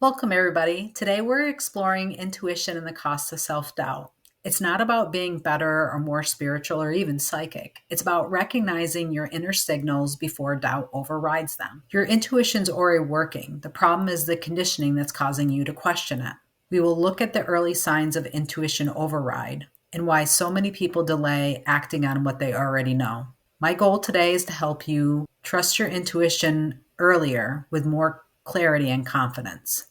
Welcome, everybody. Today we're exploring intuition and the cost of self doubt. It's not about being better or more spiritual or even psychic. It's about recognizing your inner signals before doubt overrides them. Your intuition's already working. The problem is the conditioning that's causing you to question it. We will look at the early signs of intuition override and why so many people delay acting on what they already know. My goal today is to help you trust your intuition earlier with more clarity and confidence.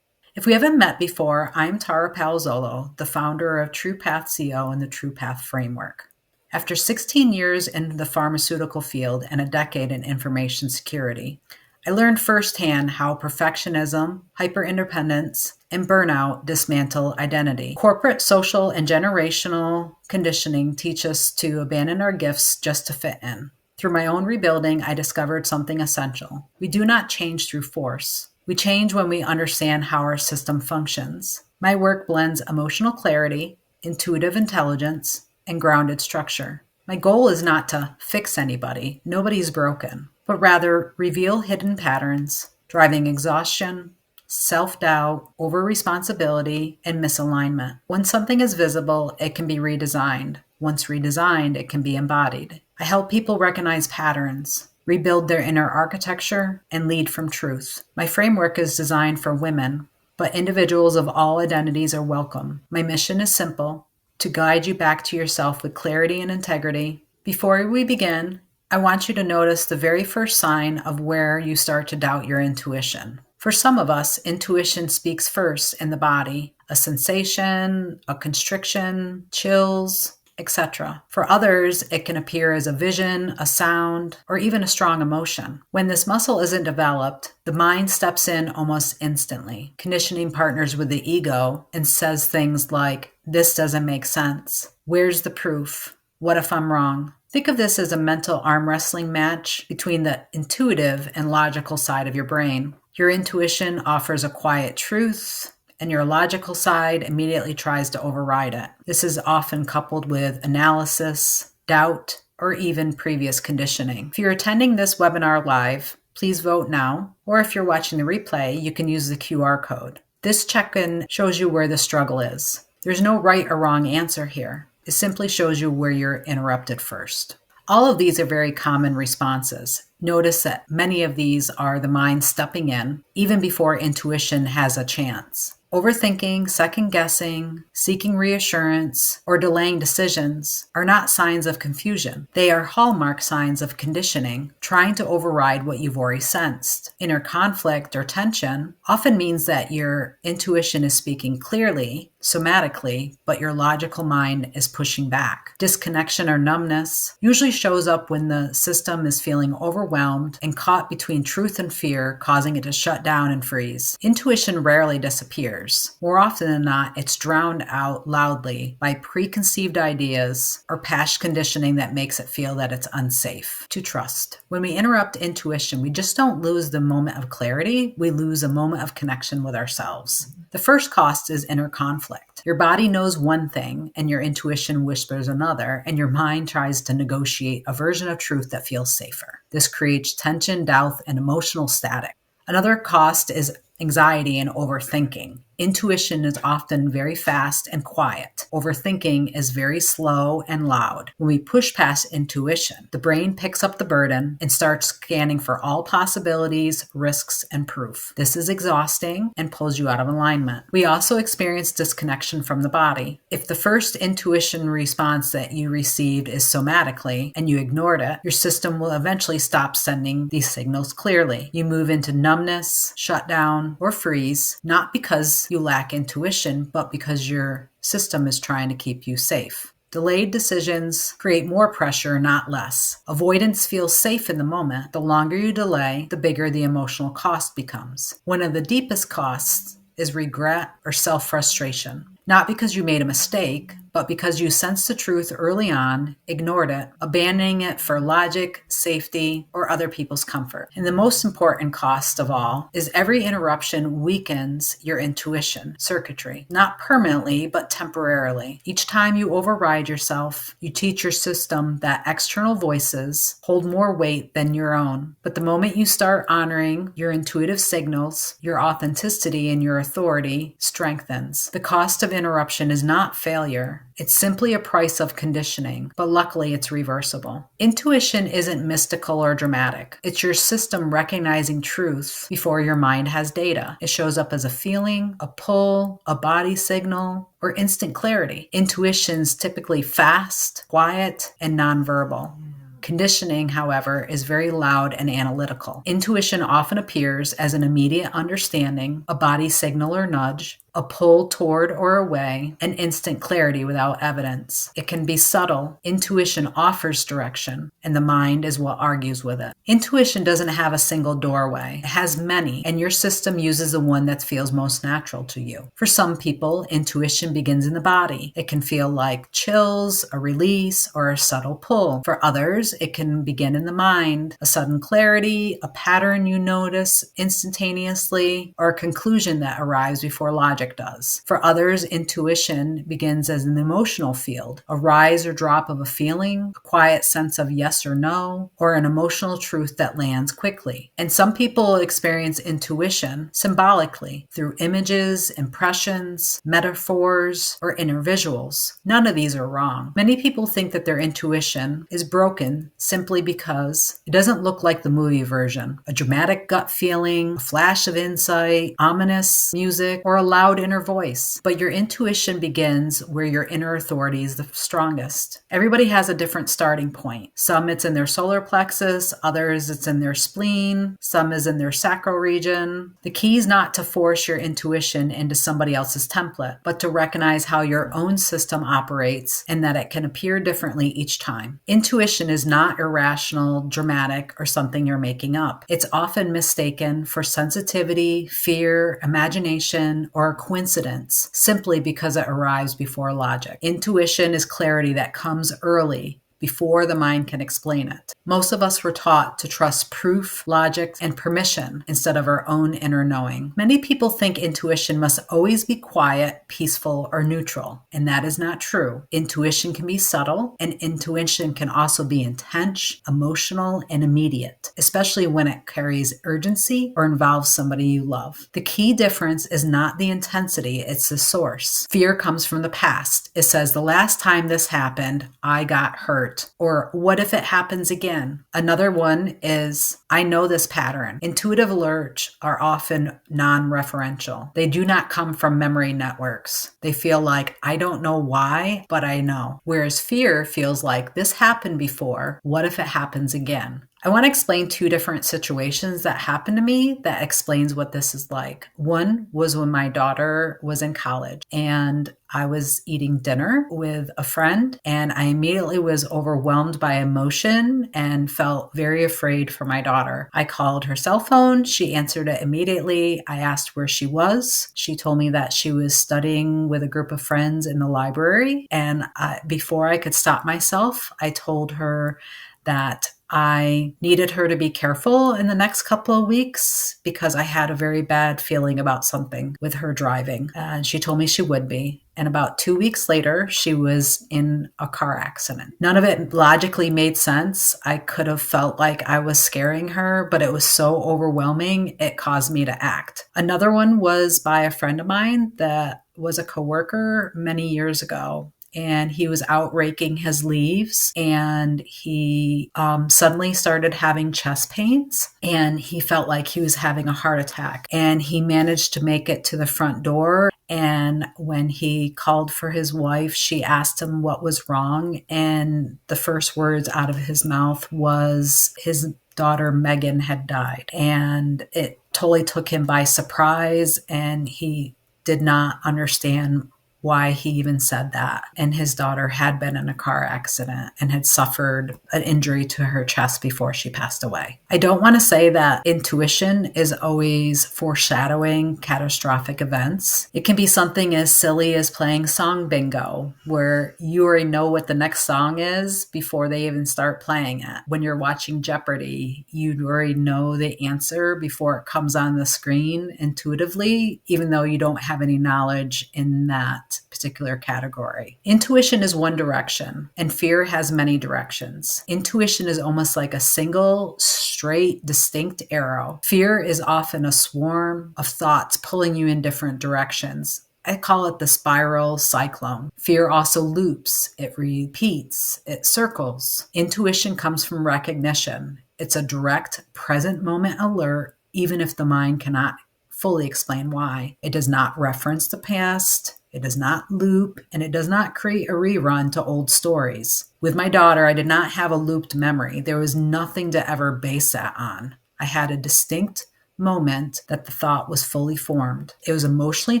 If we haven't met before, I'm Tara Palazzolo, the founder of True Path CO and the True Path Framework. After 16 years in the pharmaceutical field and a decade in information security, I learned firsthand how perfectionism, hyperindependence, and burnout dismantle identity. Corporate, social, and generational conditioning teach us to abandon our gifts just to fit in. Through my own rebuilding, I discovered something essential. We do not change through force. We change when we understand how our system functions. My work blends emotional clarity, intuitive intelligence, and grounded structure. My goal is not to fix anybody, nobody's broken, but rather reveal hidden patterns, driving exhaustion, self-doubt, over-responsibility, and misalignment. When something is visible, it can be redesigned. Once redesigned, it can be embodied. I help people recognize patterns, rebuild their inner architecture, and lead from truth. My framework is designed for women, but individuals of all identities are welcome. My mission is simple: to guide you back to yourself with clarity and integrity. Before we begin, I want you to notice the very first sign of where you start to doubt your intuition. For some of us, intuition speaks first in the body: a sensation, a constriction, chills, etc. For others, it can appear as a vision, a sound, or even a strong emotion. When this muscle isn't developed, the mind steps in almost instantly. Conditioning partners with the ego and says things like, "This doesn't make sense. Where's the proof? What if I'm wrong?" Think of this as a mental arm wrestling match between the intuitive and logical side of your brain. Your intuition offers a quiet truth, and your logical side immediately tries to override it. This is often coupled with analysis, doubt, or even previous conditioning. If you're attending this webinar live, please vote now, or if you're watching the replay, you can use the QR code. This check-in shows you where the struggle is. There's no right or wrong answer here. It simply shows you where you're interrupted first. All of these are very common responses. Notice that many of these are the mind stepping in even before intuition has a chance. Overthinking, second-guessing, seeking reassurance, or delaying decisions are not signs of confusion. They are hallmark signs of conditioning, trying to override what you've already sensed. Inner conflict or tension often means that your intuition is speaking clearly, somatically, but your logical mind is pushing back. Disconnection or numbness usually shows up when the system is feeling overwhelmed and caught between truth and fear, causing it to shut down and freeze. Intuition rarely disappears. More often than not, it's drowned out loudly by preconceived ideas or past conditioning that makes it feel that it's unsafe to trust. When we interrupt intuition, we just don't lose the moment of clarity, we lose a moment of connection with ourselves. The first cost is inner conflict. Your body knows one thing, and your intuition whispers another, and your mind tries to negotiate a version of truth that feels safer. This creates tension, doubt, and emotional static. Another cost is anxiety and overthinking. Intuition is often very fast and quiet. Overthinking is very slow and loud. When we push past intuition, the brain picks up the burden and starts scanning for all possibilities, risks, and proof. This is exhausting and pulls you out of alignment. We also experience disconnection from the body. If the first intuition response that you received is somatically and you ignored it, your system will eventually stop sending these signals clearly. You move into numbness, shutdown, or freeze, not because you lack intuition, but because your system is trying to keep you safe. Delayed decisions create more pressure, not less. Avoidance feels safe in the moment. The longer you delay, the bigger the emotional cost becomes. One of the deepest costs is regret or self-frustration. Not because you made a mistake, but because you sensed the truth early on, ignored it, abandoning it for logic, safety, or other people's comfort. And the most important cost of all is every interruption weakens your intuition circuitry, not permanently, but temporarily. Each time you override yourself, you teach your system that external voices hold more weight than your own. But the moment you start honoring your intuitive signals, your authenticity and your authority strengthens. The cost of interruption is not failure. It's simply a price of conditioning, but luckily it's reversible. Intuition isn't mystical or dramatic. It's your system recognizing truth before your mind has data. It shows up as a feeling, a pull, a body signal, or instant clarity. Intuition's typically fast, quiet, and nonverbal. Conditioning, however, is very loud and analytical. Intuition often appears as an immediate understanding, a body signal or nudge, a pull toward or away, and instant clarity without evidence. It can be subtle. Intuition offers direction, and the mind is what argues with it. Intuition doesn't have a single doorway. It has many, and your system uses the one that feels most natural to you. For some people, intuition begins in the body. It can feel like chills, a release, or a subtle pull. For others, it can begin in the mind, a sudden clarity, a pattern you notice instantaneously, or a conclusion that arrives before logic does. For others, intuition begins as an emotional field, a rise or drop of a feeling, a quiet sense of yes or no, or an emotional truth that lands quickly. And some people experience intuition symbolically through images, impressions, metaphors, or inner visuals. None of these are wrong. Many people think that their intuition is broken simply because it doesn't look like the movie version. A dramatic gut feeling, a flash of insight, ominous music, or a loud inner voice. But your intuition begins where your inner authority is the strongest. Everybody has a different starting point. Some it's in their solar plexus, others it's in their spleen, some is in their sacral region. The key is not to force your intuition into somebody else's template, but to recognize how your own system operates and that it can appear differently each time. Intuition is not irrational, dramatic, or something you're making up. It's often mistaken for sensitivity, fear, imagination, or a coincidence simply because it arrives before logic. Intuition is clarity that comes early, before the mind can explain it. Most of us were taught to trust proof, logic, and permission instead of our own inner knowing. Many people think intuition must always be quiet, peaceful, or neutral, and that is not true. Intuition can be subtle, and intuition can also be intense, emotional, and immediate, especially when it carries urgency or involves somebody you love. The key difference is not the intensity, it's the source. Fear comes from the past. It says, the last time this happened, I got hurt. Or what if it happens again? Another one is, I know this pattern. Intuitive alerts are often non-referential. They do not come from memory networks. They feel like, I don't know why, but I know. Whereas fear feels like, this happened before. What if it happens again? I want to explain two different situations that happened to me that explains what this is like. One was when my daughter was in college and I was eating dinner with a friend and I immediately was overwhelmed by emotion and felt very afraid for my daughter. I called her cell phone. She answered it immediately. I asked where she was. She told me that she was studying with a group of friends in the library. And before I could stop myself, I told her that I needed her to be careful in the next couple of weeks because I had a very bad feeling about something with her driving. And she told me she would be. And about 2 weeks later, she was in a car accident. None of it logically made sense. I could have felt like I was scaring her, but it was so overwhelming, it caused me to act. Another one was by a friend of mine that was a coworker many years ago. And he was out raking his leaves and he suddenly started having chest pains and he felt like he was having a heart attack. And he managed to make it to the front door. And when he called for his wife, she asked him what was wrong. And the first words out of his mouth was his daughter Megan had died. And it totally took him by surprise and he did not understand why he even said that. And his daughter had been in a car accident and had suffered an injury to her chest before she passed away. I don't want to say that intuition is always foreshadowing catastrophic events. It can be something as silly as playing song bingo, where you already know what the next song is before they even start playing it. When you're watching Jeopardy, you already know the answer before it comes on the screen intuitively, even though you don't have any knowledge in that particular category. Intuition is one direction, and fear has many directions. Intuition is almost like a single, straight, distinct arrow. Fear is often a swarm of thoughts pulling you in different directions. I call it the spiral cyclone. Fear also loops, it repeats, it circles. Intuition comes from recognition. It's a direct, present moment alert, even if the mind cannot fully explain why. It does not reference the past, it does not loop, and it does not create a rerun to old stories. With my daughter, I did not have a looped memory. There was nothing to ever base that on. I had a distinct moment that the thought was fully formed. It was emotionally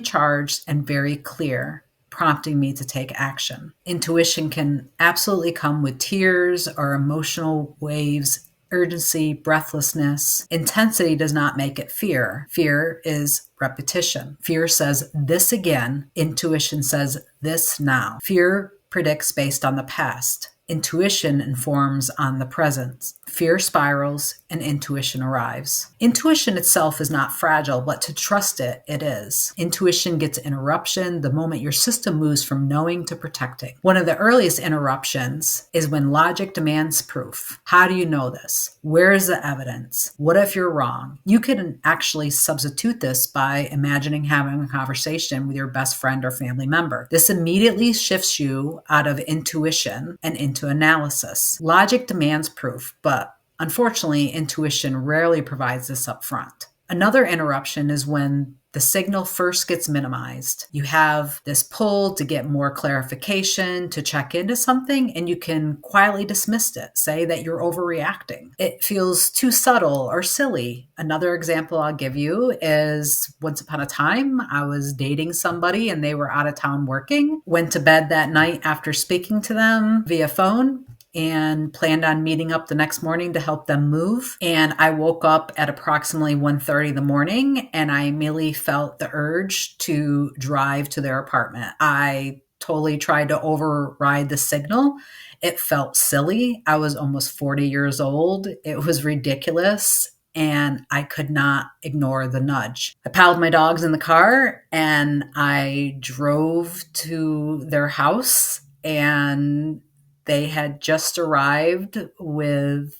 charged and very clear, prompting me to take action. Intuition can absolutely come with tears or emotional waves, urgency, breathlessness. Intensity does not make it fear. Fear is repetition. Fear says this again. Intuition says this now. Fear predicts based on the past. Intuition informs on the present. Fear spirals and intuition arrives. Intuition itself is not fragile, but to trust it, it is. Intuition gets interruption the moment your system moves from knowing to protecting. One of the earliest interruptions is when logic demands proof. How do you know this? Where is the evidence? What if you're wrong? You can actually substitute this by imagining having a conversation with your best friend or family member. This immediately shifts you out of intuition and into analysis. Logic demands proof, but unfortunately, intuition rarely provides this up front. Another interruption is when the signal first gets minimized. You have this pull to get more clarification, to check into something, and you can quietly dismiss it, say that you're overreacting. It feels too subtle or silly. Another example I'll give you is once upon a time, I was dating somebody and they were out of town working, went to bed that night after speaking to them via phone, and planned on meeting up the next morning to help them move. And I woke up at approximately 1:30 in the morning and I immediately felt the urge to drive to their apartment. I totally tried to override the signal. It felt silly. I was almost 40 years old. It was ridiculous. And I could not ignore the nudge. I paddled my dogs in the car and I drove to their house, and they had just arrived with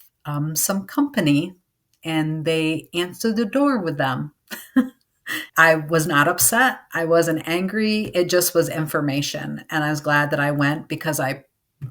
some company, and they answered the door with them. I was not upset. I wasn't angry. It just was information. And I was glad that I went, because I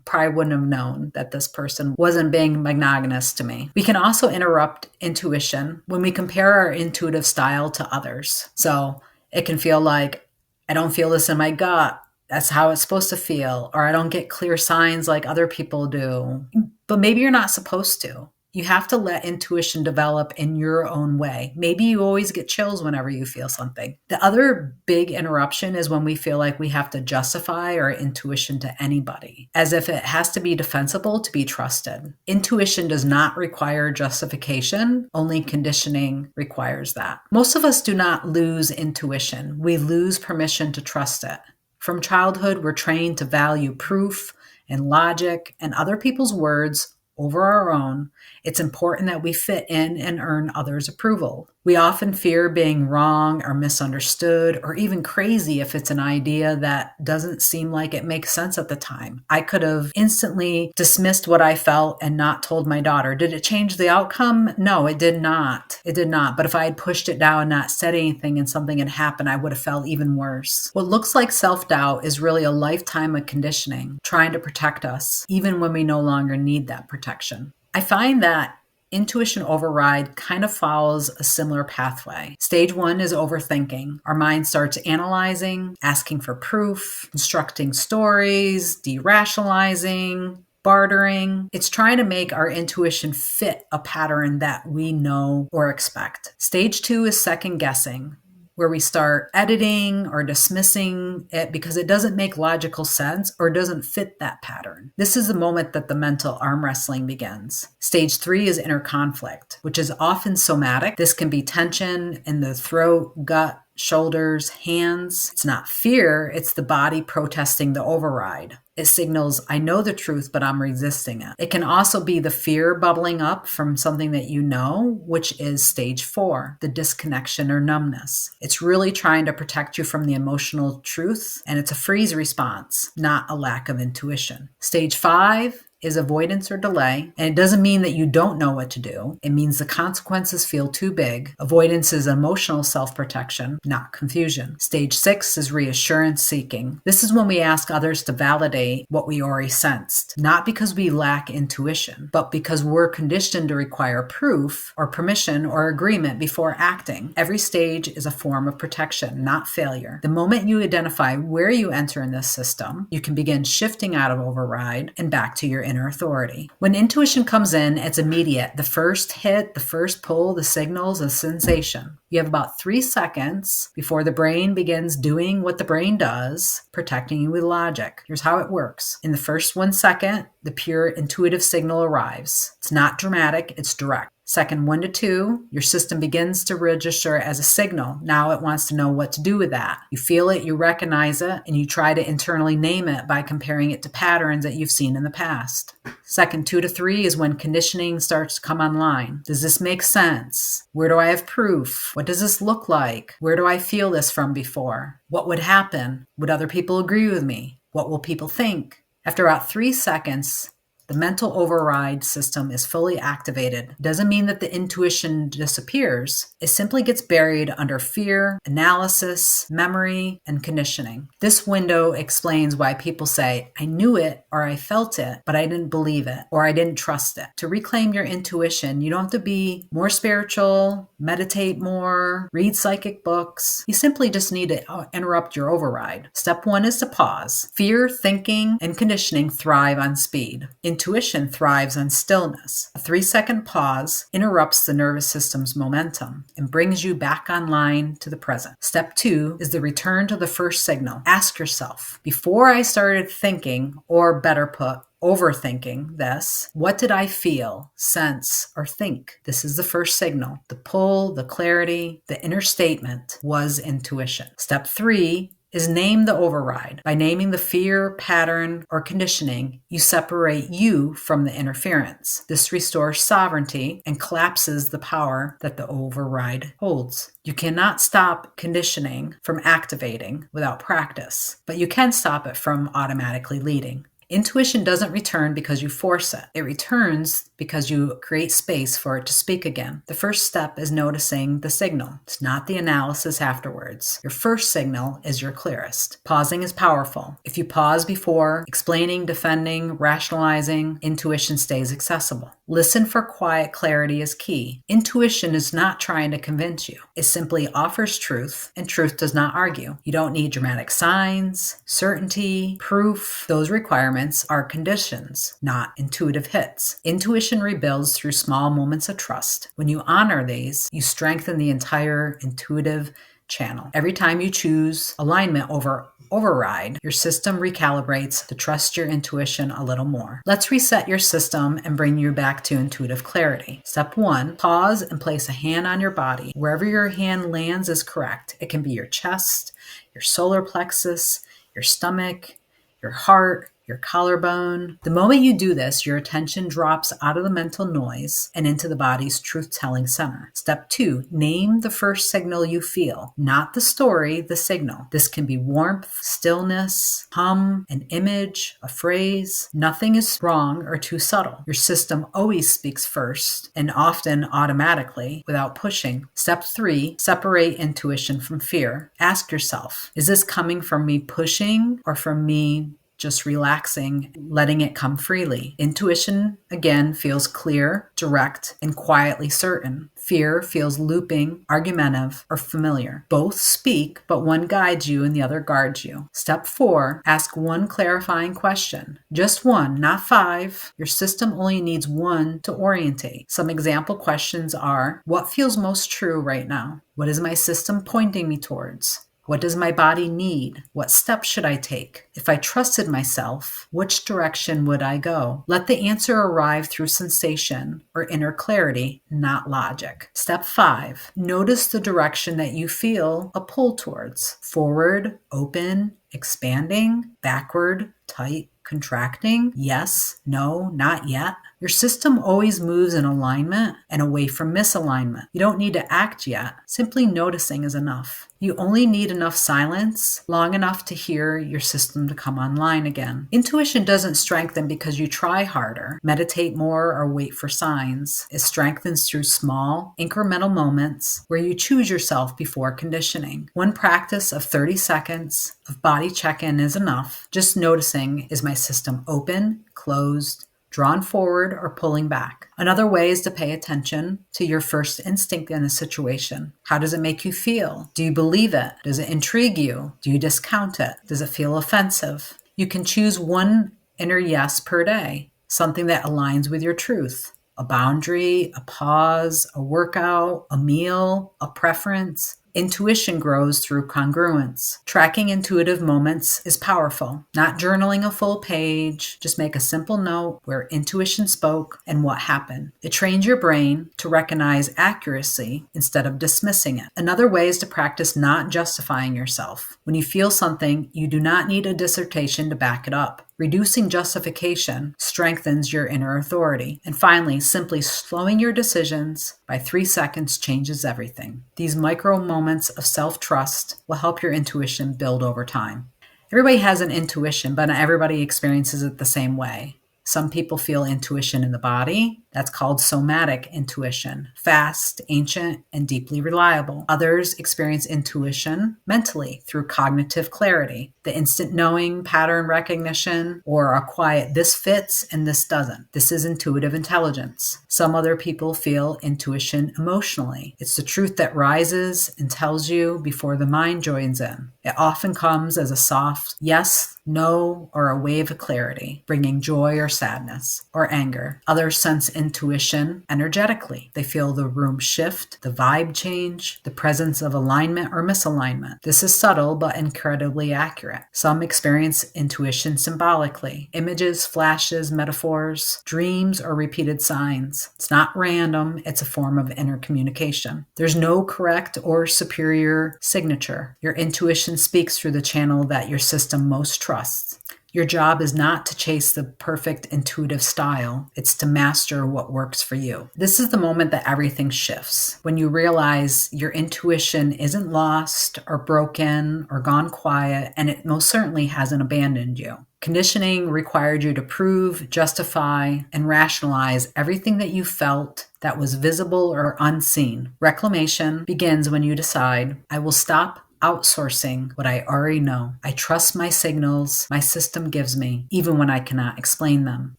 probably wouldn't have known that this person wasn't being monogamous to me. We can also interrupt intuition when we compare our intuitive style to others. So it can feel like, I don't feel this in my gut. That's how it's supposed to feel. Or I don't get clear signs like other people do. But maybe you're not supposed to. You have to let intuition develop in your own way. Maybe you always get chills whenever you feel something. The other big interruption is when we feel like we have to justify our intuition to anybody, as if it has to be defensible to be trusted. Intuition does not require justification, only conditioning requires that. Most of us do not lose intuition. We lose permission to trust it. From childhood, we're trained to value proof and logic and other people's words over our own. It's important that we fit in and earn others' approval. We often fear being wrong or misunderstood or even crazy if it's an idea that doesn't seem like it makes sense at the time. I could have instantly dismissed what I felt and not told my daughter. Did it change the outcome? No, it did not. It did not. But if I had pushed it down and not said anything and something had happened, I would have felt even worse. What looks like self-doubt is really a lifetime of conditioning, trying to protect us, even when we no longer need that protection. I find that intuition override kind of follows a similar pathway. Stage one is overthinking. Our mind starts analyzing, asking for proof, constructing stories, derationalizing, bartering. It's trying to make our intuition fit a pattern that we know or expect. Stage two is second guessing. where we start editing or dismissing it because it doesn't make logical sense or doesn't fit that pattern. This is the moment that the mental arm wrestling begins. Stage 3 is inner conflict, which is often somatic. This can be tension in the throat, gut, shoulders, hands. It's not fear, it's the body protesting the override. It signals, I know the truth, but I'm resisting it. It can also be the fear bubbling up from something that you know, which is stage 4, the disconnection or numbness. It's really trying to protect you from the emotional truth, and it's a freeze response, not a lack of intuition. Stage 5 is avoidance or delay, and it doesn't mean that you don't know what to do. It means the consequences feel too big. Avoidance is emotional self-protection, not confusion. Stage 6 is reassurance seeking. This is when we ask others to validate what we already sensed, not because we lack intuition, but because we're conditioned to require proof or permission or agreement before acting. Every stage is a form of protection, not failure. The moment you identify where you enter in this system, you can begin shifting out of override and back to your inner authority. When intuition comes in, it's immediate. The first hit, the first pull, the signals, the sensation. You have about 3 seconds before the brain begins doing what the brain does, protecting you with logic. Here's how it works. In the first 1 second, the pure intuitive signal arrives. It's not dramatic, it's direct. Second 1 to 2, your system begins to register as a signal. Now it wants to know what to do with that. You feel it, you recognize it, and you try to internally name it by comparing it to patterns that you've seen in the past. Second 2 to 3 is when conditioning starts to come online. Does this make sense? Where do I have proof? What does this look like? Where do I feel this from before? What would happen? Would other people agree with me? What will people think? After about 3 seconds, the mental override system is fully activated. It doesn't mean that the intuition disappears. It simply gets buried under fear, analysis, memory, and conditioning. This window explains why people say, I knew it or I felt it, but I didn't believe it or I didn't trust it. To reclaim your intuition, you don't have to be more spiritual, meditate more, read psychic books. You simply just need to interrupt your override. Step 1 is to pause. Fear, thinking, and conditioning thrive on speed. Intuition thrives on stillness. A 3-second pause interrupts the nervous system's momentum and brings you back online to the present. Step 2 is the return to the first signal. Ask yourself, before I started thinking, or better put, overthinking this, what did I feel, sense, or think? This is the first signal. The pull, the clarity, the inner statement was intuition. Step 3 is name the override. By naming the fear, pattern, or conditioning, you separate you from the interference. This restores sovereignty and collapses the power that the override holds. You cannot stop conditioning from activating without practice, but you can stop it from automatically leading. Intuition doesn't return because you force it. It returns because you create space for it to speak again. The first step is noticing the signal. It's not the analysis afterwards. Your first signal is your clearest. Pausing is powerful. If you pause before explaining, defending, rationalizing, intuition stays accessible. Listen for quiet clarity is key. Intuition is not trying to convince you. It simply offers truth, and truth does not argue. You don't need dramatic signs, certainty, proof. Those requirements are conditions, not intuitive hits. Intuition rebuilds through small moments of trust. When you honor these, you strengthen the entire intuitive channel. Every time you choose alignment over override, your system recalibrates to trust your intuition a little more. Let's reset your system and bring you back to intuitive clarity. Step 1, pause and place a hand on your body. Wherever your hand lands is correct. It can be your chest, your solar plexus, your stomach, your heart, your collarbone. The moment you do this, your attention drops out of the mental noise and into the body's truth-telling center. Step 2, name the first signal you feel, not the story, the signal. This can be warmth, stillness, hum, an image, a phrase. Nothing is wrong or too subtle. Your system always speaks first and often automatically without pushing. Step 3, separate intuition from fear. Ask yourself, is this coming from me pushing or from me just relaxing, letting it come freely. Intuition, again, feels clear, direct, and quietly certain. Fear feels looping, argumentative, or familiar. Both speak, but one guides you and the other guards you. Step 4, ask one clarifying question. Just one, not 5. Your system only needs one to orientate. Some example questions are, what feels most true right now? What is my system pointing me towards? What does my body need? What steps should I take? If I trusted myself, which direction would I go? Let the answer arrive through sensation or inner clarity, not logic. Step 5, notice the direction that you feel a pull towards. Forward, open, expanding, backward, tight, contracting, yes, no, not yet. Your system always moves in alignment and away from misalignment. You don't need to act yet. Simply noticing is enough. You only need enough silence, long enough to hear your system to come online again. Intuition doesn't strengthen because you try harder, meditate more, or wait for signs. It strengthens through small, incremental moments where you choose yourself before conditioning. One practice of 30 seconds of body check-in is enough. Just noticing, is my system open, closed, drawn forward, or pulling back? Another way is to pay attention to your first instinct in a situation. How does it make you feel? Do you believe it? Does it intrigue you? Do you discount it? Does it feel offensive? You can choose one inner yes per day, something that aligns with your truth. A boundary, a pause, a workout, a meal, a preference. Intuition grows through congruence. Tracking intuitive moments is powerful. Not journaling a full page, just make a simple note where intuition spoke and what happened. It trains your brain to recognize accuracy instead of dismissing it. Another way is to practice not justifying yourself. When you feel something, you do not need a dissertation to back it up. Reducing justification strengthens your inner authority. And finally, simply slowing your decisions by 3 seconds changes everything. These micro moments of self-trust will help your intuition build over time. Everybody has an intuition, but not everybody experiences it the same way. Some people feel intuition in the body. That's called somatic intuition, fast, ancient, and deeply reliable. Others experience intuition mentally through cognitive clarity, the instant knowing, pattern recognition, or a quiet, this fits and this doesn't. This is intuitive intelligence. Some other people feel intuition emotionally. It's the truth that rises and tells you before the mind joins in. It often comes as a soft yes, no, or a wave of clarity, bringing joy or sadness or anger. Others sense intuition energetically. They feel the room shift, the vibe change, the presence of alignment or misalignment. This is subtle but incredibly accurate. Some experience intuition symbolically. Images, flashes, metaphors, dreams, or repeated signs. It's not random, it's a form of inner communication. There's no correct or superior signature. Your intuition speaks through the channel that your system most trusts. Your job is not to chase the perfect intuitive style. It's to master what works for you. This is the moment that everything shifts. When you realize your intuition isn't lost or broken or gone quiet, and it most certainly hasn't abandoned you. Conditioning required you to prove, justify, and rationalize everything that you felt that was visible or unseen. Reclamation begins when you decide, I will stop outsourcing what I already know. I trust my signals my system gives me, even when I cannot explain them.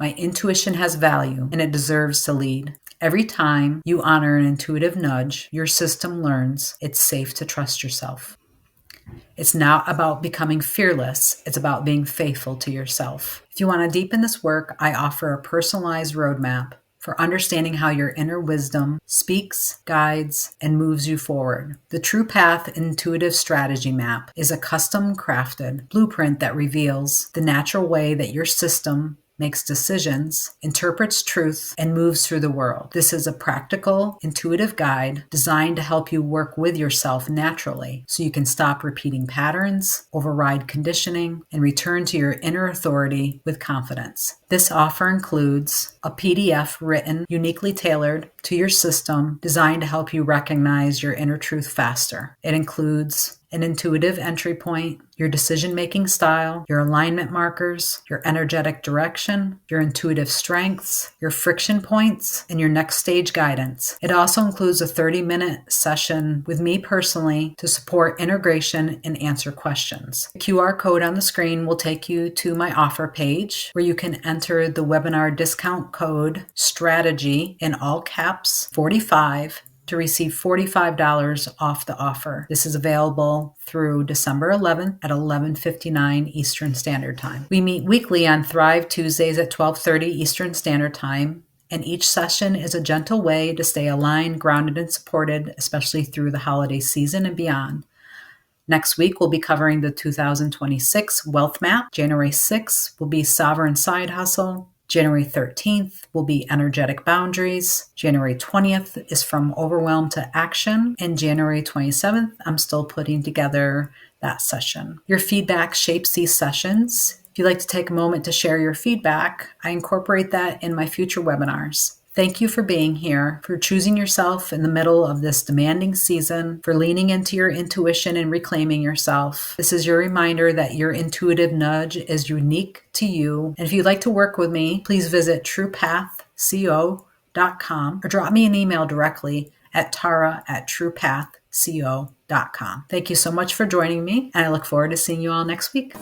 My intuition has value, and it deserves to lead. Every time you honor an intuitive nudge, your system learns it's safe to trust yourself. It's not about becoming fearless. It's about being faithful to yourself. If you want to deepen this work, I offer a personalized roadmap for understanding how your inner wisdom speaks, guides, and moves you forward. The True Path Intuitive Strategy Map is a custom-crafted blueprint that reveals the natural way that your system makes decisions, interprets truth, and moves through the world. This is a practical, intuitive guide designed to help you work with yourself naturally so you can stop repeating patterns, override conditioning, and return to your inner authority with confidence. This offer includes a PDF written uniquely tailored to your system, designed to help you recognize your inner truth faster. It includes an intuitive entry point, your decision-making style, your alignment markers, your energetic direction, your intuitive strengths, your friction points, and your next stage guidance. It also includes a 30-minute session with me personally to support integration and answer questions. The QR code on the screen will take you to my offer page where you can enter the webinar discount code STRATEGY in all caps 45 to receive $45 off the offer. This is available through December 11th at 11:59 Eastern Standard Time. We meet weekly on Thrive Tuesdays at 12:30 Eastern Standard Time, and each session is a gentle way to stay aligned, grounded, and supported, especially through the holiday season and beyond. Next week, we'll be covering the 2026 Wealth Map. January 6th will be Sovereign Side Hustle. January 13th will be Energetic Boundaries. January 20th is From Overwhelm to Action. And January 27th, I'm still putting together that session. Your feedback shapes these sessions. If you'd like to take a moment to share your feedback, I incorporate that in my future webinars. Thank you for being here, for choosing yourself in the middle of this demanding season, for leaning into your intuition and reclaiming yourself. This is your reminder that your intuitive nudge is unique to you. And if you'd like to work with me, please visit truepathco.com or drop me an email directly at tara@truepathco.com. Thank you so much for joining me, and I look forward to seeing you all next week.